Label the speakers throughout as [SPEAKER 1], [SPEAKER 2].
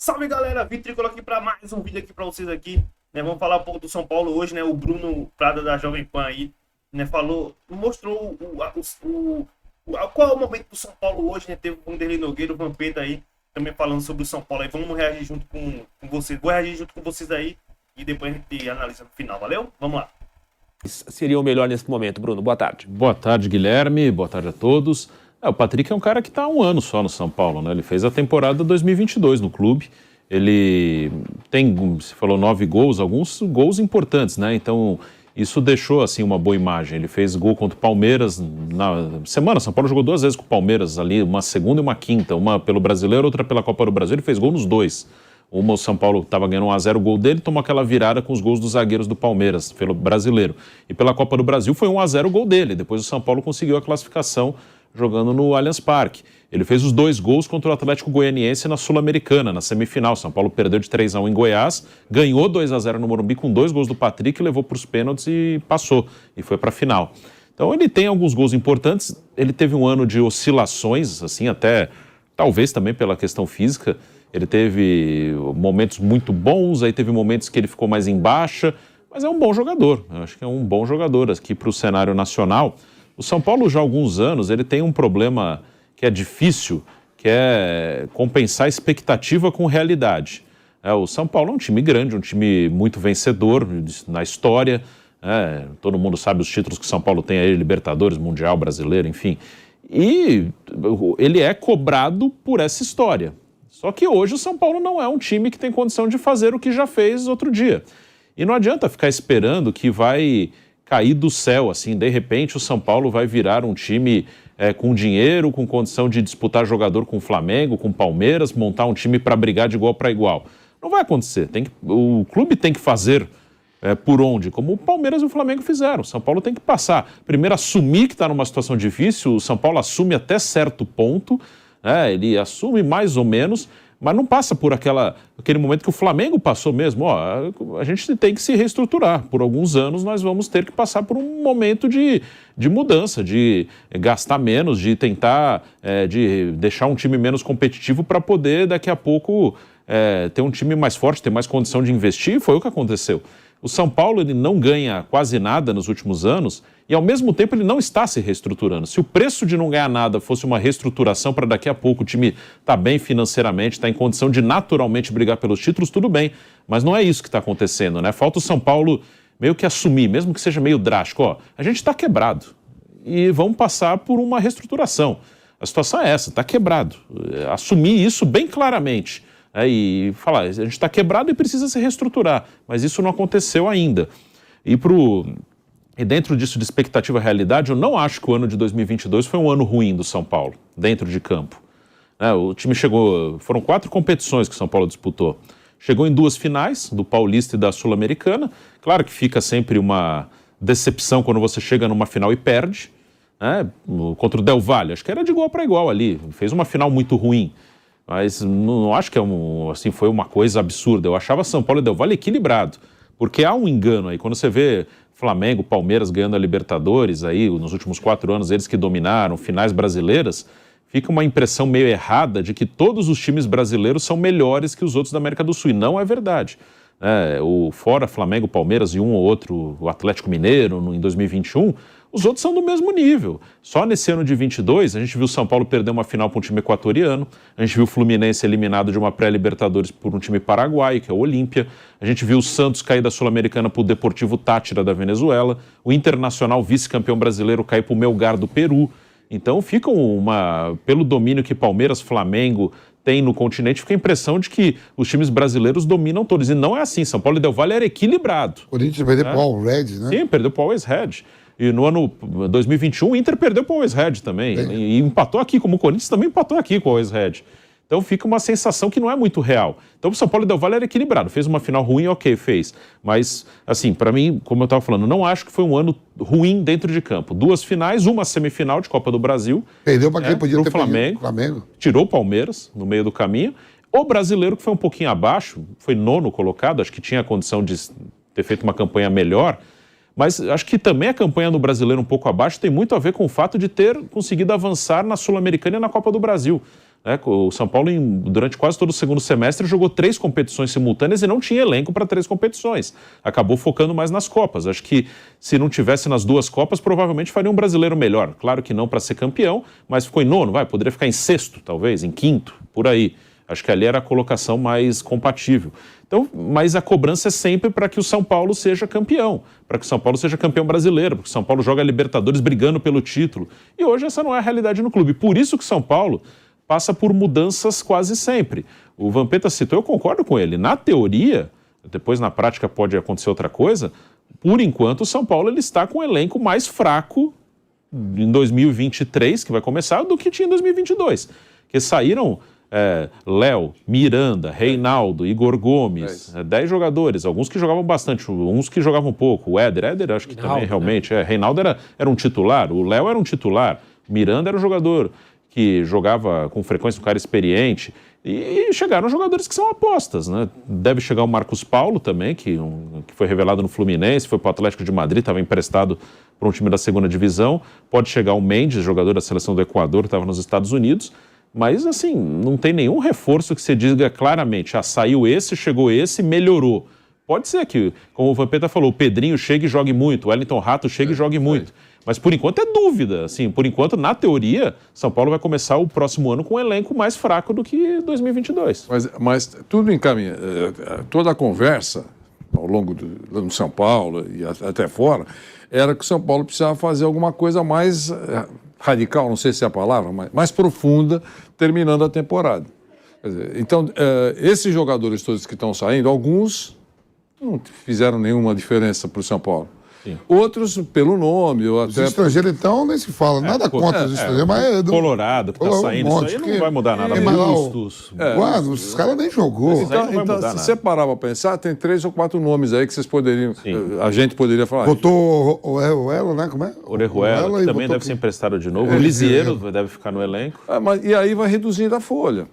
[SPEAKER 1] Salve galera, Vitricola aqui para mais um vídeo aqui para vocês aqui, né? Vamos falar um pouco do São Paulo hoje, né? O Bruno Prada da Jovem Pan aí, né? Mostrou qual é o momento do São Paulo hoje, né? Teve o Vanderlei Nogueira, o Vampeta aí, também falando sobre o São Paulo aí. Vamos reagir junto com vocês, vou reagir junto com vocês aí e depois a gente analisa no final, valeu? Vamos lá.
[SPEAKER 2] Seria o melhor nesse momento, Bruno. Boa tarde.
[SPEAKER 3] Boa tarde, Guilherme. Boa tarde a todos. O Patrick é um cara que está há um ano só no São Paulo, né? Ele fez a temporada 2022 no clube. Ele tem, você falou, 9 gols, alguns gols importantes, né? Então, isso deixou, assim, uma boa imagem. Ele fez gol contra o Palmeiras na semana. São Paulo jogou 2 vezes com o Palmeiras ali, uma segunda e uma quinta. Uma pelo Brasileiro, outra pela Copa do Brasil. Ele fez gol nos 2. Uma, o São Paulo estava ganhando 1-0 o gol dele, tomou aquela virada com os gols dos zagueiros do Palmeiras, pelo Brasileiro. E pela Copa do Brasil foi 1-0 o gol dele. Depois o São Paulo conseguiu a classificação jogando no Allianz Parque. Ele fez os 2 gols contra o Atlético Goianiense na Sul-Americana, na semifinal. São Paulo perdeu de 3-1 em Goiás, ganhou 2-0 no Morumbi com 2 gols do Patrick, levou para os pênaltis e passou, e foi para a final. Então ele tem alguns gols importantes, ele teve um ano de oscilações, assim, até talvez também pela questão física. Ele teve momentos muito bons, aí teve momentos que ele ficou mais em baixa, mas é um bom jogador. Eu acho que é um bom jogador aqui para o cenário nacional. O São Paulo, já há alguns anos, ele tem um problema que é difícil, que é compensar a expectativa com realidade. O São Paulo é um time grande, um time muito vencedor na história. Todo mundo sabe os títulos que o São Paulo tem aí, Libertadores, Mundial, Brasileiro, enfim. E ele é cobrado por essa história. Só que hoje o São Paulo não é um time que tem condição de fazer o que já fez outro dia. E não adianta ficar esperando que vai cair do céu, assim, de repente o São Paulo vai virar um time com dinheiro, com condição de disputar jogador com o Flamengo, com o Palmeiras, montar um time para brigar de igual para igual. Não vai acontecer. O clube tem que fazer por onde, como o Palmeiras e o Flamengo fizeram. O São Paulo tem que passar. Primeiro, assumir que está numa situação difícil. O São Paulo assume até certo ponto, ele assume mais ou menos, mas não passa por aquele momento que o Flamengo passou mesmo. A gente tem que se reestruturar. Por alguns anos nós vamos ter que passar por um momento de mudança, de gastar menos, de tentar de deixar um time menos competitivo para poder daqui a pouco ter um time mais forte, ter mais condição de investir. Foi o que aconteceu. O São Paulo ele não ganha quase nada nos últimos anos e, ao mesmo tempo, ele não está se reestruturando. Se o preço de não ganhar nada fosse uma reestruturação para daqui a pouco o time estar bem financeiramente, estar em condição de naturalmente brigar pelos títulos, tudo bem. Mas não é isso que está acontecendo, né? Falta o São Paulo meio que assumir, mesmo que seja meio drástico. A gente está quebrado e vamos passar por uma reestruturação. A situação é essa, está quebrado. Assumir isso bem claramente. E falar, a gente está quebrado e precisa se reestruturar, mas isso não aconteceu ainda. E dentro disso de expectativa e realidade, eu não acho que o ano de 2022 foi um ano ruim do São Paulo, dentro de campo. O time chegou, foram 4 competições que o São Paulo disputou. Chegou em 2 finais, do Paulista e da Sul-Americana. Claro que fica sempre uma decepção quando você chega numa final e perde. Contra o Del Valle, acho que era de igual para igual ali, fez uma final muito ruim. Mas não acho que assim, foi uma coisa absurda. Eu achava São Paulo e Del Valle equilibrado, porque há um engano aí. Quando você vê Flamengo, Palmeiras ganhando a Libertadores, aí, nos últimos 4 anos, eles que dominaram, finais brasileiras, fica uma impressão meio errada de que todos os times brasileiros são melhores que os outros da América do Sul, e não é verdade. Fora Flamengo, Palmeiras e um ou outro, o Atlético Mineiro, em 2021, os outros são do mesmo nível. Só nesse ano de 22, a gente viu o São Paulo perder uma final para um time equatoriano, a gente viu o Fluminense eliminado de uma pré-Libertadores por um time paraguaio, que é o Olímpia, a gente viu o Santos cair da Sul-Americana para o Deportivo Táchira da Venezuela, o Internacional, vice-campeão brasileiro, cair para o Melgar do Peru. Então fica pelo domínio que Palmeiras, Flamengo tem no continente, fica a impressão de que os times brasileiros dominam todos. E não é assim. São Paulo e Del Valle era equilibrado.
[SPEAKER 4] O Corinthians perdeu para o All Red, né?
[SPEAKER 3] Sim, perdeu para o Always Red. E no ano 2021 o Inter perdeu para o Always Red também. E empatou aqui, como o Corinthians também empatou aqui com o Always Red. Então fica uma sensação que não é muito real. Então o São Paulo e Del Valle era equilibrado. Fez uma final ruim, ok, fez. Mas, assim, para mim, como eu estava falando, não acho que foi um ano ruim dentro de campo. 2 finais, uma semifinal de Copa do Brasil.
[SPEAKER 4] Perdeu para quem podia ter
[SPEAKER 3] Flamengo.
[SPEAKER 4] Flamengo.
[SPEAKER 3] Tirou o Palmeiras no meio do caminho. O Brasileiro, que foi um pouquinho abaixo, foi 9º colocado, acho que tinha a condição de ter feito uma campanha melhor. Mas acho que também a campanha no Brasileiro um pouco abaixo tem muito a ver com o fato de ter conseguido avançar na Sul-Americana e na Copa do Brasil. né? O São Paulo, durante quase todo o segundo semestre, jogou 3 competições simultâneas e não tinha elenco para 3 competições. Acabou focando mais nas Copas. Acho que se não tivesse nas 2 Copas, provavelmente faria um brasileiro melhor. Claro que não para ser campeão, mas ficou em 9º, poderia ficar em 6º, talvez, em 5º, por aí. Acho que ali era a colocação mais compatível. Então, mas a cobrança é sempre para que o São Paulo seja campeão, para que o São Paulo seja campeão brasileiro, porque o São Paulo joga a Libertadores brigando pelo título. E hoje essa não é a realidade no clube. Por isso que o São Paulo passa por mudanças quase sempre. O Vampeta citou, eu concordo com ele. Na teoria, depois na prática pode acontecer outra coisa, por enquanto o São Paulo ele está com um elenco mais fraco em 2023, que vai começar, do que tinha em 2022. Porque saíram Léo, Miranda, Reinaldo, Igor Gomes, 10 jogadores, alguns que jogavam bastante, uns que jogavam pouco. O Éder acho que Reinaldo, também realmente, Reinaldo era um titular, o Léo era um titular, Miranda era um jogador que jogava com frequência, um cara experiente, e chegaram jogadores que são apostas, né? Deve chegar o Marcos Paulo também, que foi revelado no Fluminense, foi para o Atlético de Madrid, estava emprestado para um time da segunda divisão. Pode chegar o Mendes, jogador da seleção do Equador, que estava nos Estados Unidos. Mas, assim, não tem nenhum reforço que você diga claramente, saiu esse, chegou esse, melhorou. Pode ser que, como o Vampeta falou, o Pedrinho chega e jogue muito, o Wellington Rato chega e jogue muito. Mas, por enquanto, é dúvida. Assim, por enquanto, na teoria, São Paulo vai começar o próximo ano com um elenco mais fraco do que 2022.
[SPEAKER 5] Mas tudo encaminha. Toda a conversa, ao longo do São Paulo e até fora, era que o São Paulo precisava fazer alguma coisa mais radical, não sei se é a palavra, mas mais profunda, terminando a temporada. Quer dizer, então, esses jogadores todos que estão saindo, alguns não fizeram nenhuma diferença para o São Paulo. Sim. Outros, pelo nome, ou até...
[SPEAKER 4] Os estrangeiros, então, nem se fala. Nada contra os estrangeiros, mas...
[SPEAKER 3] Colorado, que está saindo, isso aí não vai mudar nada.
[SPEAKER 4] Justos. Os caras nem jogou.
[SPEAKER 5] Então se você parar para pensar, tem 3 ou 4 nomes aí que vocês poderiam... A gente poderia falar.
[SPEAKER 4] Botou o Orejuela, né? Como é?
[SPEAKER 3] Orejuela, que também deve ser emprestado de novo. O Lisieiro deve ficar no elenco.
[SPEAKER 5] E aí vai reduzindo a folha.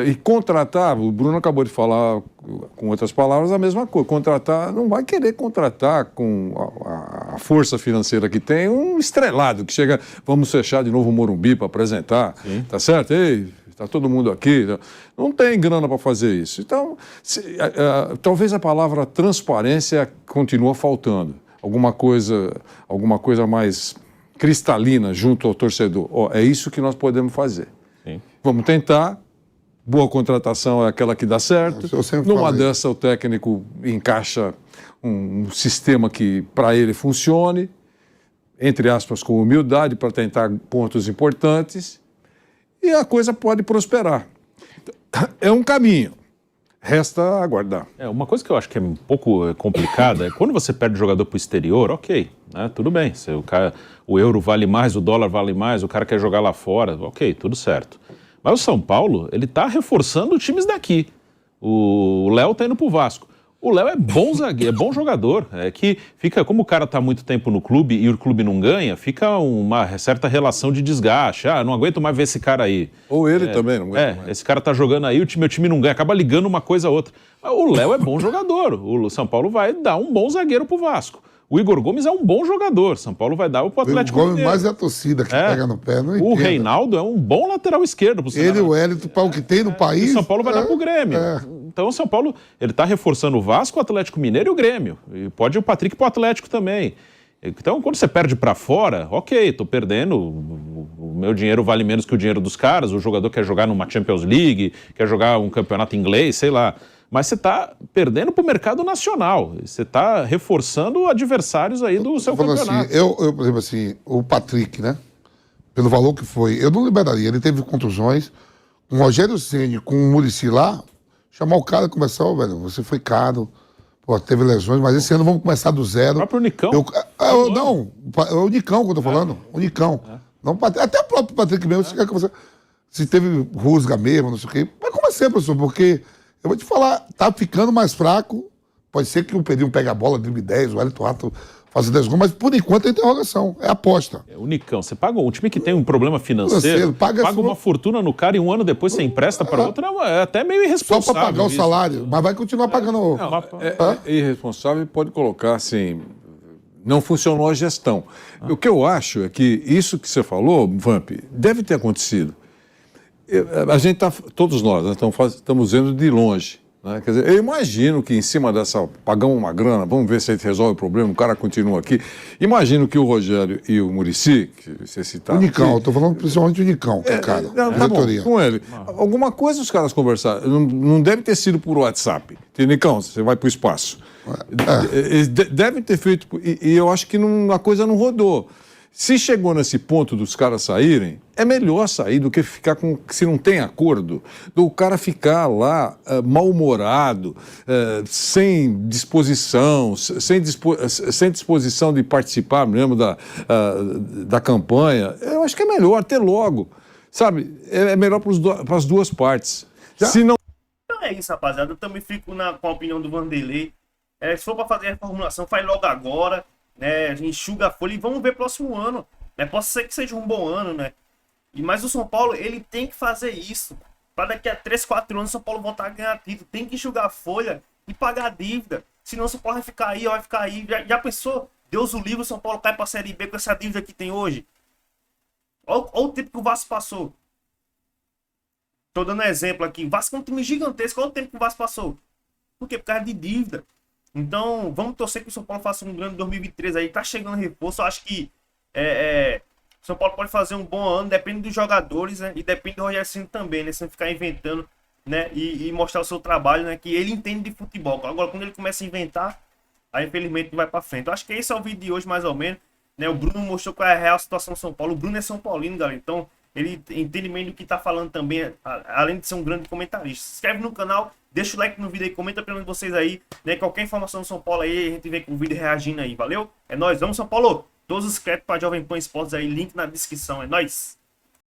[SPEAKER 5] E contratar, o Bruno acabou de falar, com outras palavras, a mesma coisa. Contratar, não vai querer contratar com a força financeira que tem um estrelado que chega, vamos fechar de novo o Morumbi para apresentar, tá certo? Ei, está todo mundo aqui. Não tem grana para fazer isso. Então, talvez a palavra transparência continua faltando. Alguma coisa mais cristalina junto ao torcedor. É isso que nós podemos fazer. Sim. Vamos tentar. Boa contratação é aquela que dá certo. Numa dessa, o técnico encaixa um sistema que para ele funcione, entre aspas, com humildade, para tentar pontos importantes, e a coisa pode prosperar. É um caminho. Resta aguardar.
[SPEAKER 3] Uma coisa que eu acho que é um pouco complicada é quando você perde jogador para o exterior, ok, né, tudo bem. O euro vale mais, o dólar vale mais, o cara quer jogar lá fora, ok, tudo certo. Mas o São Paulo, ele está reforçando times daqui. O Léo está indo para o Vasco. O Léo é bom zagueiro, é bom jogador. É que fica, como o cara está há muito tempo no clube e o clube não ganha, fica uma certa relação de desgaste. Não aguento mais ver esse cara aí.
[SPEAKER 5] Ou ele também não aguenta mais.
[SPEAKER 3] Esse cara está jogando aí, meu time não ganha, acaba ligando uma coisa a outra. Mas o Léo é bom jogador. O São Paulo vai dar um bom zagueiro para o Vasco. O Igor Gomes é um bom jogador. São Paulo vai dar o Atlético Mineiro. O Gomes
[SPEAKER 4] mais é a torcida que pega no pé. Não
[SPEAKER 3] o Reinaldo é um bom lateral esquerdo.
[SPEAKER 4] Ele e o Wellington, para o que tem no país...
[SPEAKER 3] O São Paulo vai dar para o Grêmio. Então o São Paulo está reforçando o Vasco, o Atlético Mineiro e o Grêmio. E pode o Patrick para o Atlético também. Então, quando você perde para fora, ok, estou perdendo, o meu dinheiro vale menos que o dinheiro dos caras, o jogador quer jogar numa Champions League, quer jogar um campeonato inglês, sei lá. Mas você está perdendo para o mercado nacional. Você está reforçando adversários aí do seu campeonato.
[SPEAKER 4] Assim, eu, por exemplo, assim, o Patrick, né? Pelo valor que foi, eu não liberaria. Ele teve contusões. Com o Rogério Ceni, com o Muricy lá, chamar o cara e começar, velho, você foi caro, teve lesões, mas esse ano vamos começar do zero. O
[SPEAKER 3] próprio Nicão?
[SPEAKER 4] Não, é o Nicão que eu tô falando. O Nicão. Não, até o próprio Patrick mesmo, se teve rusga mesmo, não sei o quê. Mas como assim, professor? Porque... Eu vou te falar, tá ficando mais fraco. Pode ser que o Pedrinho pegue a bola, drible 10, o Wellington Rato faça 10 gols, mas por enquanto é interrogação, é aposta.
[SPEAKER 3] O Nicão, você paga um time que tem um problema financeiro, paga uma fortuna no cara e um ano depois você empresta para outro, é até meio irresponsável.
[SPEAKER 4] Só para pagar o salário, mas vai continuar pagando.
[SPEAKER 5] É irresponsável e pode colocar assim, não funcionou a gestão. O que eu acho é que isso que você falou, Vamp, deve ter acontecido. A gente está, todos nós, né, estamos vendo de longe. Né? Quer dizer, eu imagino que em cima dessa, pagamos uma grana, vamos ver se a gente resolve o problema, o cara continua aqui. Imagino que o Rogério e o Muricy, que você citaram.
[SPEAKER 4] O Nicão, eu tô falando principalmente o Nicão, que é cara.
[SPEAKER 5] Não, tá bom,
[SPEAKER 4] diretoria.
[SPEAKER 5] com ele. Alguma coisa os caras conversaram. Não deve ter sido por WhatsApp. Nicão, você vai para o espaço. Eles devem ter feito. E eu acho que a coisa não rodou. Se chegou nesse ponto dos caras saírem, é melhor sair do que ficar com. Se não tem acordo, do cara ficar lá mal-humorado, sem disposição, sem disposição de participar mesmo da campanha. Eu acho que é melhor ter logo. Sabe? É melhor para as duas partes. Se não.
[SPEAKER 1] Então é isso, rapaziada. Eu também fico com a opinião do Vanderlei. Se for para fazer a reformulação, faz logo agora. Né, enxuga a folha e vamos ver próximo ano, né? Pode ser que seja um bom ano, né? Mas o São Paulo, ele tem que fazer isso para daqui a 3, 4 anos o São Paulo voltar a ganhar título. Tem que enxugar a folha e pagar a dívida, senão o São Paulo vai ficar aí, vai ficar aí. Já pensou? Deus o livre, o São Paulo cai para a Série B com essa dívida que tem hoje. Olha o tempo que o Vasco passou. Tô dando exemplo aqui, o Vasco é um time gigantesco. Olha o tempo que o Vasco passou. Por quê? Por causa de dívida. Então, vamos torcer que o São Paulo faça um grande 2023 aí. Tá chegando reforço. Eu acho que o São Paulo pode fazer um bom ano. Depende dos jogadores, né? E depende do Rogério Ceni também, né? Sem ficar inventando, né? E mostrar o seu trabalho, né? Que ele entende de futebol. Agora, quando ele começa a inventar, aí infelizmente não vai pra frente. Eu acho que esse é o vídeo de hoje, mais ou menos. Né? O Bruno mostrou qual é a real situação do São Paulo. O Bruno é São Paulino, galera. Então, ele entende bem do que tá falando também, além de ser um grande comentarista. Se inscreve no canal, deixa o like no vídeo aí, comenta pra vocês aí, né? Qualquer informação do São Paulo aí, a gente vem com o vídeo reagindo aí, valeu? É nóis, vamos São Paulo! Todos os créditos pra Jovem Pan Esportes aí, link na descrição, é nóis!